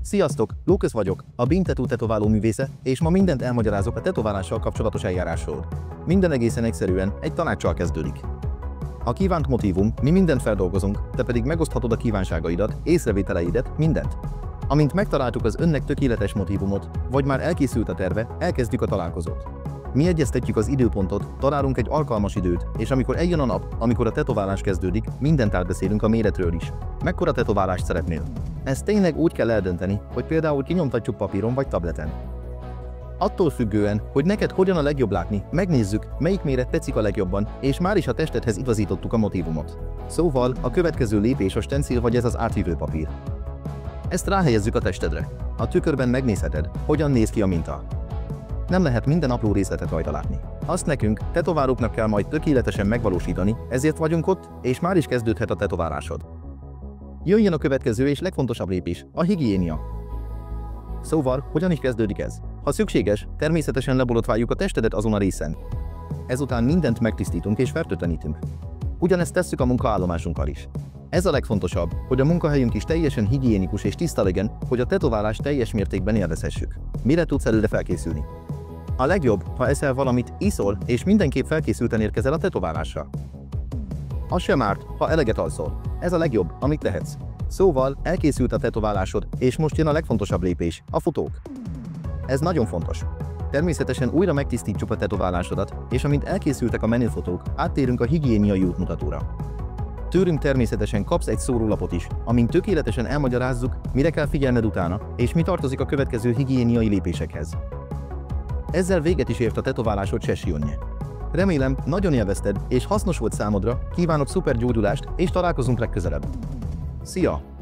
Sziasztok, Lukasz vagyok, a BIM Tattoo tetováló művésze, és ma mindent elmagyarázok a tetoválással kapcsolatos eljárásról. Minden egészen egyszerűen egy tanácssal kezdődik. A kívánt motívum, mi mindent feldolgozunk, te pedig megoszthatod a kívánságaidat, észrevételeidet, mindent. Amint megtaláltuk az önnek tökéletes motívumot, vagy már elkészült a terve, elkezdjük a találkozót. Mi egyeztetjük az időpontot, találunk egy alkalmas időt, és amikor eljön a nap, amikor a tetoválás kezdődik, mindent átbeszélünk a méretről is. Mekkora tetoválást szeretnél? Ezt tényleg úgy kell eldönteni, hogy például kinyomtatjuk papíron vagy tableten. Attól függően, hogy neked hogyan a legjobb látni, megnézzük, melyik méret tetszik a legjobban, és már is a testedhez igazítottuk a motívumot. Szóval a következő lépés a stencil vagy ez az áthívő papír. Ezt ráhelyezzük a testedre. A tükörben megnézheted, hogyan néz ki a minta. Nem lehet minden apró részletet rajta látni. Azt nekünk, tetoválóknak kell majd tökéletesen megvalósítani, ezért vagyunk ott, és már is kezdődhet a tetoválásod. Jöjjön a következő és legfontosabb lépés, a higiénia. Szóval, hogyan is kezdődik ez? Ha szükséges, természetesen leborotváljuk a testedet azon a részen. Ezután mindent megtisztítunk és fertőtlenítünk. Ugyanezt tesszük a munkaállomásunkkal is. Ez a legfontosabb, hogy a munkahelyünk is teljesen higiénikus és tiszta legyen, hogy a tetoválást teljes mértékben élvezhessük. Mire tudsz előre felkészülni? A legjobb, ha eszel valamit, iszol, és mindenképp felkészülten érkezel a tetoválásra. Az sem árt, ha eleget alszol. Ez a legjobb, amit tehetsz. Szóval elkészült a tetoválásod, és most jön a legfontosabb lépés, a fotók. Ez nagyon fontos. Természetesen újra megtisztítjuk a tetoválásodat, és amint elkészültek a menüfotók, áttérünk a higiéniai útmutatóra. Tőlünk természetesen kapsz egy szórólapot is, amint tökéletesen elmagyarázzuk, mire kell figyelned utána, és mi tartozik a következő higiéniai lépésekhez. Ezzel véget is ért a tetoválásod sessionje. Remélem, nagyon élvezted és hasznos volt számodra, kívánok szuper gyógyulást, és találkozunk legközelebb. Szia!